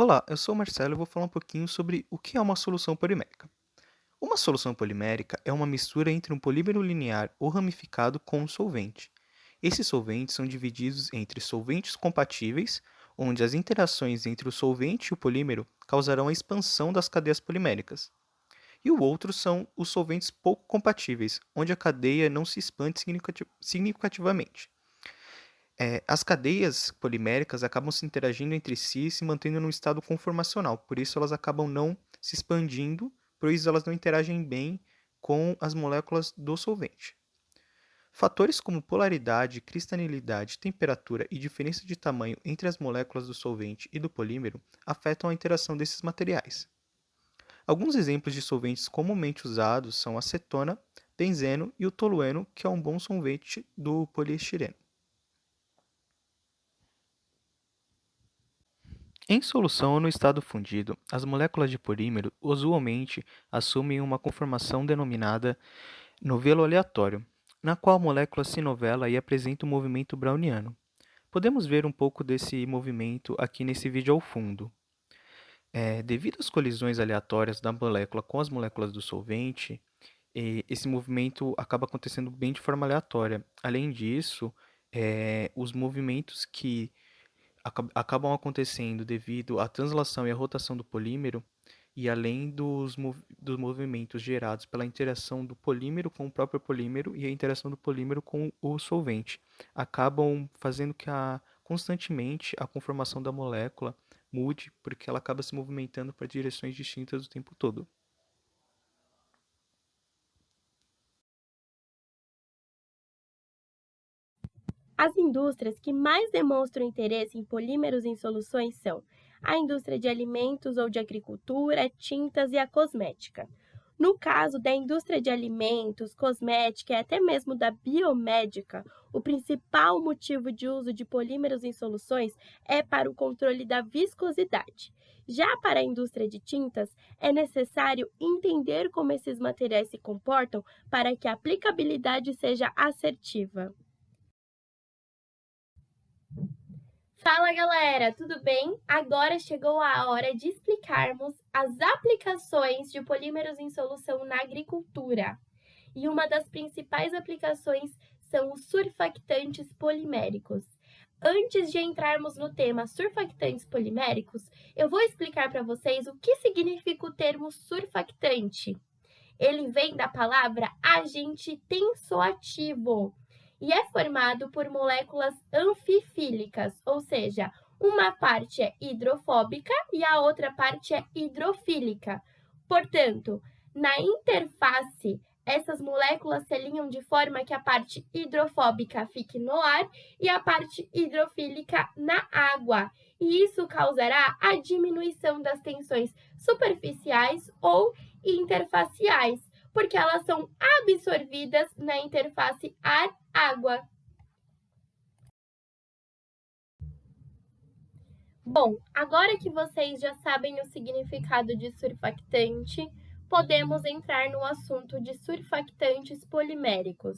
Olá, eu sou o Marcelo e vou falar um pouquinho sobre o que é uma solução polimérica. Uma solução polimérica é uma mistura entre um polímero linear ou ramificado com um solvente. Esses solventes são divididos entre solventes compatíveis, onde as interações entre o solvente e o polímero causarão a expansão das cadeias poliméricas. E o outro são os solventes pouco compatíveis, onde a cadeia não se expande significativamente. As cadeias poliméricas acabam se interagindo entre si e se mantendo num estado conformacional, por isso elas acabam não se expandindo, pois elas não interagem bem com as moléculas do solvente. Fatores como polaridade, cristalinidade, temperatura e diferença de tamanho entre as moléculas do solvente e do polímero afetam a interação desses materiais. Alguns exemplos de solventes comumente usados são a acetona, benzeno e o tolueno, que é um bom solvente do poliestireno. Em solução ou no estado fundido, as moléculas de polímero usualmente assumem uma conformação denominada novelo aleatório, na qual a molécula se novela e apresenta um movimento browniano. Podemos ver um pouco desse movimento aqui nesse vídeo ao fundo. Devido às colisões aleatórias da molécula com as moléculas do solvente, esse movimento acaba acontecendo bem de forma aleatória. Além disso, os movimentos que acabam acontecendo devido à translação e à rotação do polímero, e além dos movimentos gerados pela interação do polímero com o próprio polímero e a interação do polímero com o solvente, acabam fazendo que constantemente a conformação da molécula mude, porque ela acaba se movimentando para direções distintas o tempo todo. As indústrias que mais demonstram interesse em polímeros em soluções são a indústria de alimentos ou de agricultura, tintas e a cosmética. No caso da indústria de alimentos, cosmética e até mesmo da biomédica, o principal motivo de uso de polímeros em soluções é para o controle da viscosidade. Já para a indústria de tintas, é necessário entender como esses materiais se comportam para que a aplicabilidade seja assertiva. Fala galera, tudo bem? Agora chegou a hora de explicarmos as aplicações de polímeros em solução na agricultura. E uma das principais aplicações são os surfactantes poliméricos. Antes de entrarmos no tema surfactantes poliméricos, eu vou explicar para vocês o que significa o termo surfactante. Ele vem da palavra agente tensoativo e é formado por moléculas anfifílicas, ou seja, uma parte é hidrofóbica e a outra parte é hidrofílica. Portanto, na interface, essas moléculas se alinham de forma que a parte hidrofóbica fique no ar e a parte hidrofílica na água. E isso causará a diminuição das tensões superficiais ou interfaciais, porque elas são absorvidas na interface ar-água. Bom, agora que vocês já sabem o significado de surfactante, podemos entrar no assunto de surfactantes poliméricos,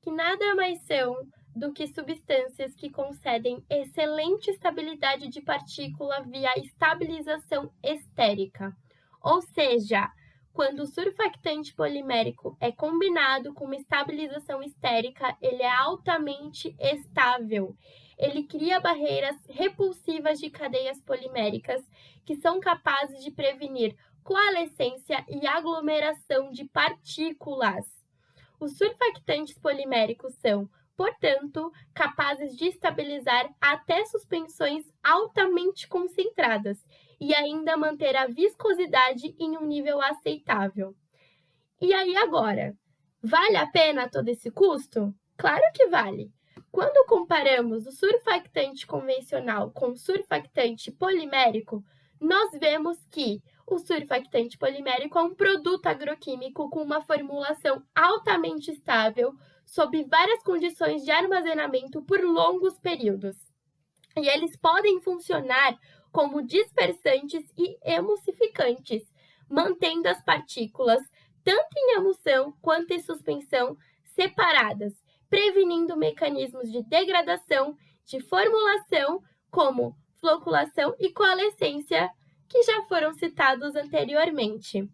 que nada mais são do que substâncias que concedem excelente estabilidade de partícula via estabilização estérica, ou seja, quando o surfactante polimérico é combinado com uma estabilização estérica, ele é altamente estável. Ele cria barreiras repulsivas de cadeias poliméricas que são capazes de prevenir coalescência e aglomeração de partículas. Os surfactantes poliméricos são, portanto, capazes de estabilizar até suspensões altamente concentradas e ainda manter a viscosidade em um nível aceitável. E aí agora, vale a pena todo esse custo? Claro que vale! Quando comparamos o surfactante convencional com o surfactante polimérico, nós vemos que o surfactante polimérico é um produto agroquímico com uma formulação altamente estável, sob várias condições de armazenamento por longos períodos. E eles podem funcionar como dispersantes e emulsificantes, mantendo as partículas, tanto em emulsão quanto em suspensão, separadas, prevenindo mecanismos de degradação, de formulação, como floculação e coalescência, que já foram citados anteriormente.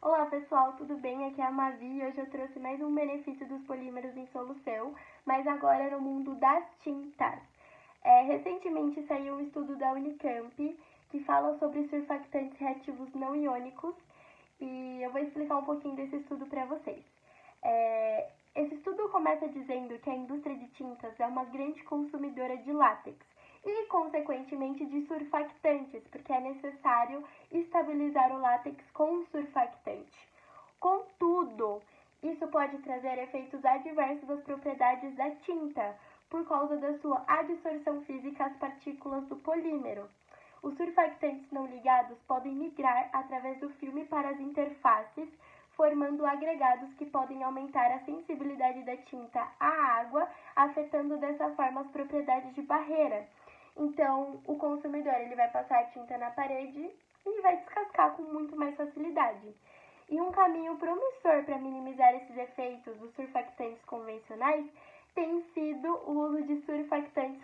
Olá pessoal, tudo bem? Aqui é a Mavi e hoje eu trouxe mais um benefício dos polímeros em solução, mas agora no mundo das tintas. Recentemente saiu um estudo da Unicamp que fala sobre surfactantes reativos não iônicos e eu vou explicar um pouquinho desse estudo para vocês. Esse estudo começa dizendo que a indústria de tintas é uma grande consumidora de látex e, consequentemente, de surfactantes, porque é necessário estabilizar o látex com um surfactante. Contudo, isso pode trazer efeitos adversos às propriedades da tinta, por causa da sua absorção física às partículas do polímero. Os surfactantes não ligados podem migrar através do filme para as interfaces, formando agregados que podem aumentar a sensibilidade da tinta à água, afetando dessa forma as propriedades de barreira. Então, o consumidor ele vai passar a tinta na parede e vai descascar com muito mais facilidade. E um caminho promissor para minimizar esses efeitos dos surfactantes convencionais tem sido o uso de surfactantes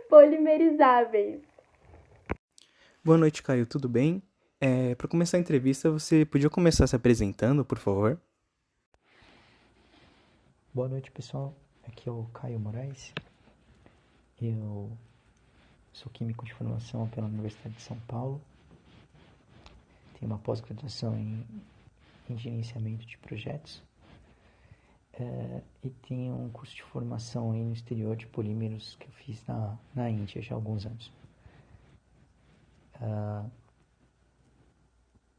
polimerizáveis. Boa noite, Caio, tudo bem? Para começar a entrevista, você podia começar se apresentando, por favor? Boa noite, pessoal. Aqui é o Caio Moraes. Eu sou químico de formação pela Universidade de São Paulo. Tenho uma pós-graduação em gerenciamento de projetos. E tenho um curso de formação aí no exterior de polímeros que eu fiz na Índia já há alguns anos.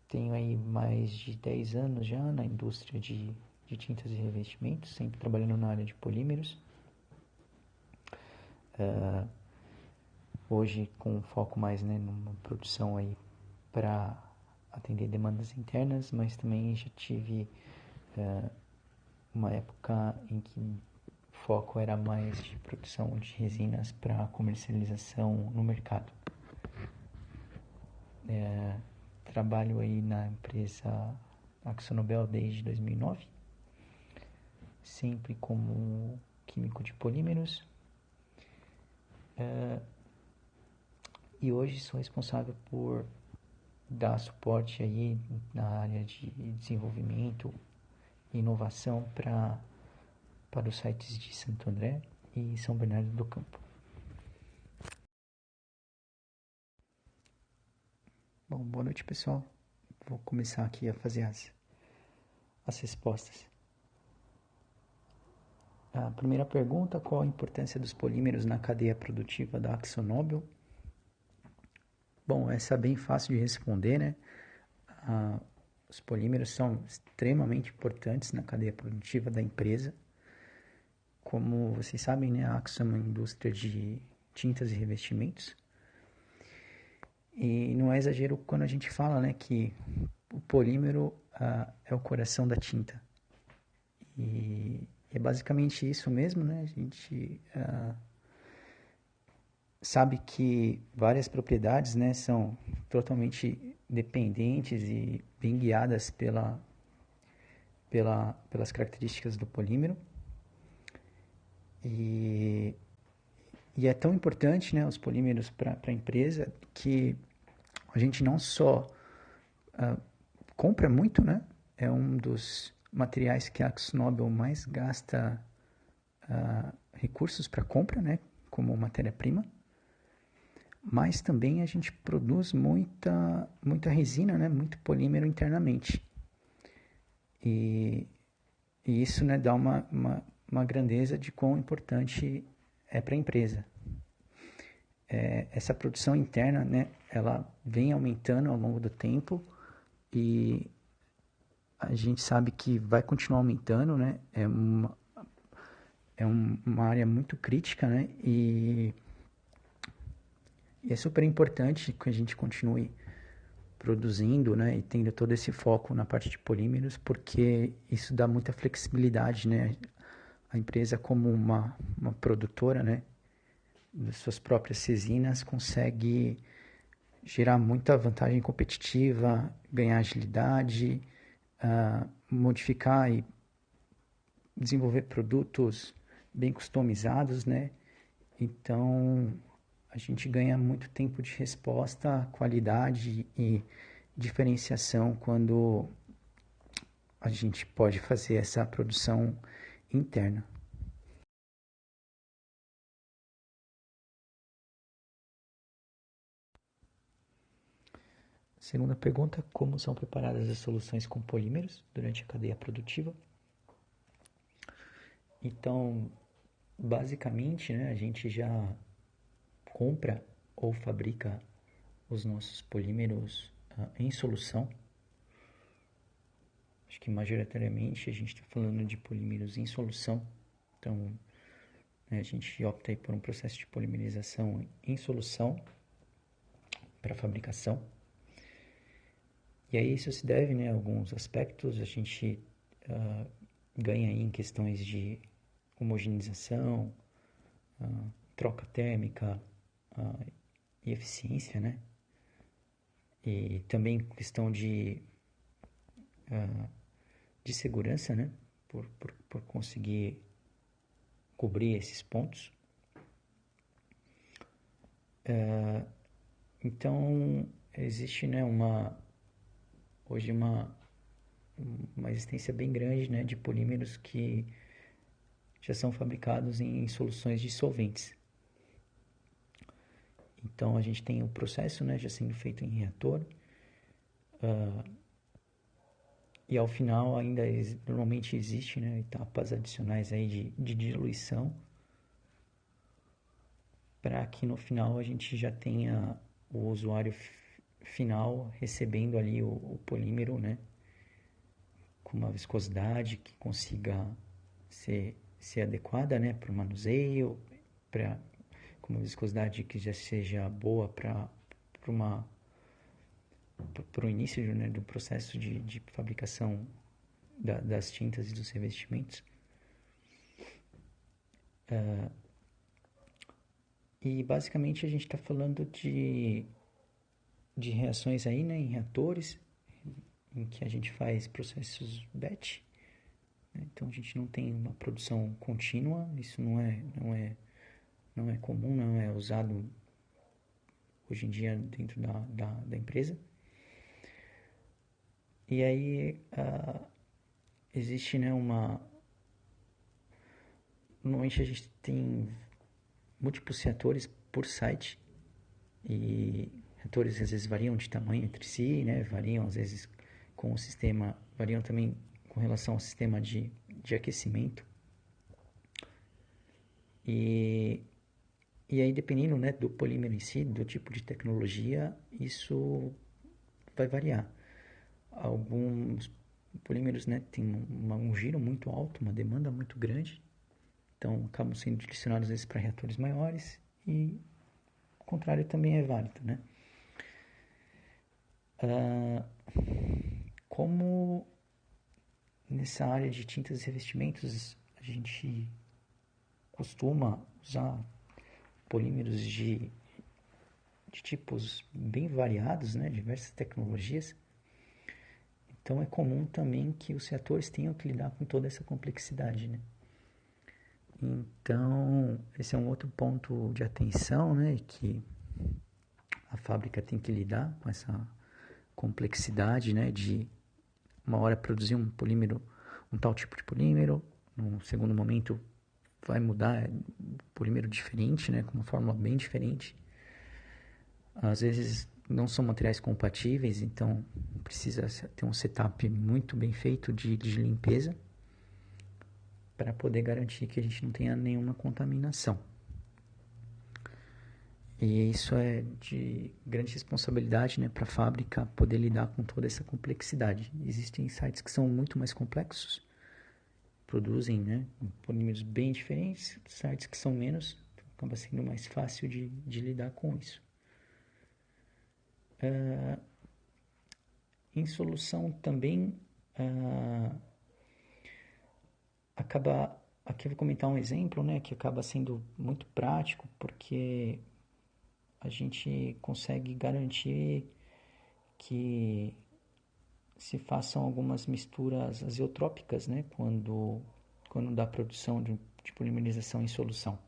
Tenho aí mais de 10 anos já na indústria de tintas e revestimentos, sempre trabalhando na área de polímeros. Hoje com foco mais numa produção aí para atender demandas internas, mas também já tive uma época em que o foco era mais de produção de resinas para comercialização no mercado. Trabalho aí na empresa AkzoNobel desde 2009, sempre como químico de polímeros. E hoje sou responsável por dar suporte aí na área de desenvolvimento e inovação para os sites de Santo André e São Bernardo do Campo. Bom, boa noite, pessoal. Vou começar aqui a fazer as respostas. A primeira pergunta: qual a importância dos polímeros na cadeia produtiva da AkzoNobel? Bom, essa é bem fácil de responder, né? Os polímeros são extremamente importantes na cadeia produtiva da empresa. Como vocês sabem, né, a Akzo é uma indústria de tintas e revestimentos. E não é exagero quando a gente fala, né, que o polímero é o coração da tinta. E é basicamente isso mesmo, né? A gente sabe que várias propriedades, né, são totalmente dependentes e bem guiadas pelas características do polímero. E é tão importante, né, os polímeros para a empresa que a gente não só compra muito, né? É um dos materiais que a AkzoNobel mais gasta recursos para compra, né, como matéria-prima. Mas também a gente produz muita resina, né, muito polímero internamente. E isso, né, dá uma grandeza de quão importante é para a empresa. Essa produção interna, né, ela vem aumentando ao longo do tempo e a gente sabe que vai continuar aumentando, né? É uma área muito crítica, né? E é super importante que a gente continue produzindo, né, e tendo todo esse foco na parte de polímeros, porque isso dá muita flexibilidade, né? A empresa, como uma produtora, né, das suas próprias resinas, consegue gerar muita vantagem competitiva, ganhar agilidade, modificar e desenvolver produtos bem customizados, né, Então, a gente ganha muito tempo de resposta, qualidade e diferenciação quando a gente pode fazer essa produção interna. Segunda pergunta: como são preparadas as soluções com polímeros durante a cadeia produtiva? Então, basicamente, né, a gente já compra ou fabrica os nossos polímeros em solução. Acho que majoritariamente a gente está falando de polímeros em solução. Então, né, a gente opta aí por um processo de polimerização em solução para fabricação. E aí isso se deve, né, a alguns aspectos. A gente ganha aí em questões de homogeneização, troca térmica e eficiência, né? E também questão de segurança, né? Por conseguir cobrir esses pontos. Então, existe, né, hoje uma existência bem grande, né, de polímeros que já são fabricados em soluções dissolventes. Então, a gente tem o processo, né, já sendo feito em reator, e ao final ainda normalmente existe, né, etapas adicionais aí de diluição, para que no final a gente já tenha o usuário final recebendo ali o polímero, né, com uma viscosidade que consiga ser adequada, né, para o manuseio, com uma viscosidade que já seja boa para o início, né, do processo de fabricação das tintas e dos revestimentos. E basicamente a gente está falando de reações aí, né, em reatores, em que a gente faz processos batch, né? Então a gente não tem uma produção contínua. Isso não é comum, não é usado hoje em dia dentro da empresa. E aí existe, né, normalmente a gente tem múltiplos reatores por site, e reatores às vezes variam de tamanho entre si, né, variam às vezes com o sistema, variam também com relação ao sistema de aquecimento. E aí, dependendo, né, do polímero em si, do tipo de tecnologia, isso vai variar. Alguns polímeros, né, têm um giro muito alto, uma demanda muito grande, então acabam sendo direcionados às vezes para reatores maiores, e o contrário também é válido, né? Como nessa área de tintas e revestimentos a gente costuma usar polímeros de tipos bem variados, né, diversas tecnologias, então é comum também que os reatores tenham que lidar com toda essa complexidade, né? Então, esse é um outro ponto de atenção, né, que a fábrica tem que lidar com essa complexidade, né, de uma hora produzir um polímero, um tal tipo de polímero, num segundo momento vai mudar polímero diferente, né, com uma fórmula bem diferente. Às vezes não são materiais compatíveis, então precisa ter um setup muito bem feito de limpeza para poder garantir que a gente não tenha nenhuma contaminação. E isso é de grande responsabilidade, né, para a fábrica poder lidar com toda essa complexidade. Existem sites que são muito mais complexos, produzem, né, polímeros bem diferentes, sites que são menos, então acaba sendo mais fácil de lidar com isso. Em solução também, aqui eu vou comentar um exemplo, né, que acaba sendo muito prático, porque a gente consegue garantir que se façam algumas misturas azeotrópicas, né, quando dá produção de polimerização em solução.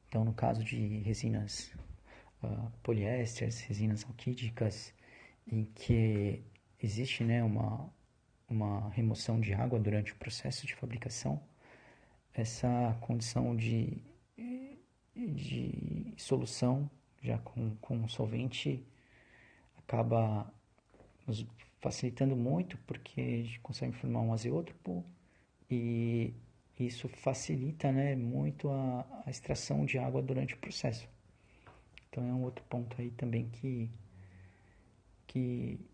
Então, no caso de resinas poliésteres, resinas alquídicas, em que existe, né, uma remoção de água durante o processo de fabricação, essa condição de solução já com solvente acaba nos facilitando muito, porque a gente consegue formar um azeótropo e isso facilita, né, muito a extração de água durante o processo. Então é um outro ponto aí também que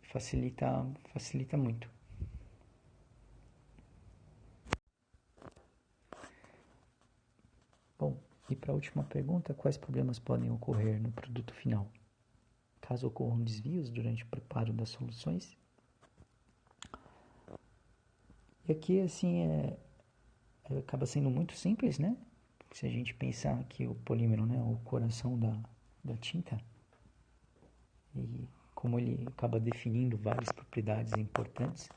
facilita muito. Bom, e para a última pergunta, quais problemas podem ocorrer no produto final? Caso ocorram desvios durante o preparo das soluções. E aqui, assim, acaba sendo muito simples, né? Se a gente pensar que o polímero, né, é o coração da tinta, e como ele acaba definindo várias propriedades importantes,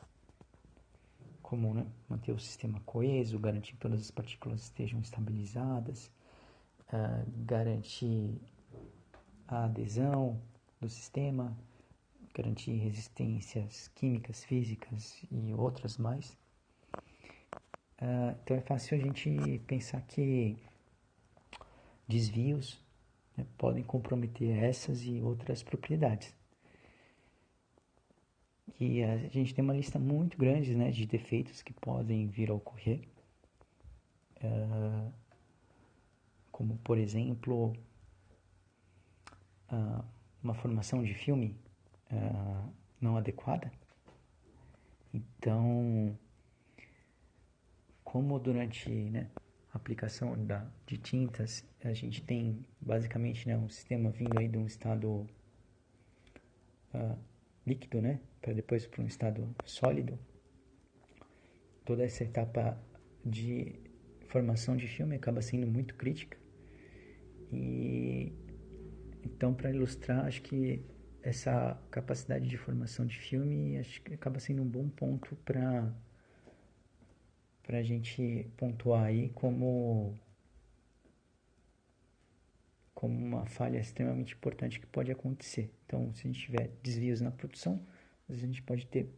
como, né, manter o sistema coeso, garantir que todas as partículas estejam estabilizadas, garantir a adesão do sistema, garantir resistências químicas, físicas e outras mais. Então é fácil a gente pensar que desvios, né, podem comprometer essas e outras propriedades. E a gente tem uma lista muito grande, né, de defeitos que podem vir a ocorrer, como, por exemplo, uma formação de filme não adequada. Então, como durante, né, a aplicação de tintas, a gente tem basicamente, né, um sistema vindo aí de um estado líquido, né, para depois para um estado sólido, toda essa etapa de formação de filme acaba sendo muito crítica. E então, para ilustrar, acho que essa capacidade de formação de filme acho que acaba sendo um bom ponto para a gente pontuar aí como uma falha extremamente importante que pode acontecer. Então, se a gente tiver desvios na produção, às vezes a gente pode ter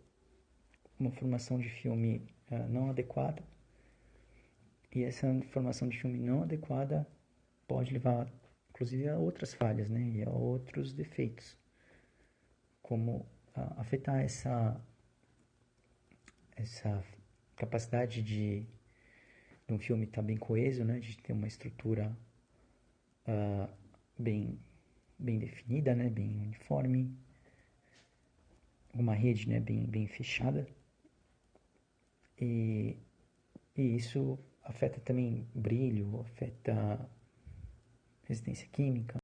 uma formação de filme não adequada, e essa formação de filme não adequada pode levar, inclusive, a outras falhas, né, e a outros defeitos, como afetar essa capacidade de um filme estar bem coeso, né, de ter uma estrutura bem definida, né, bem uniforme, uma rede, né, bem fechada, e isso afeta também brilho, afeta resistência química.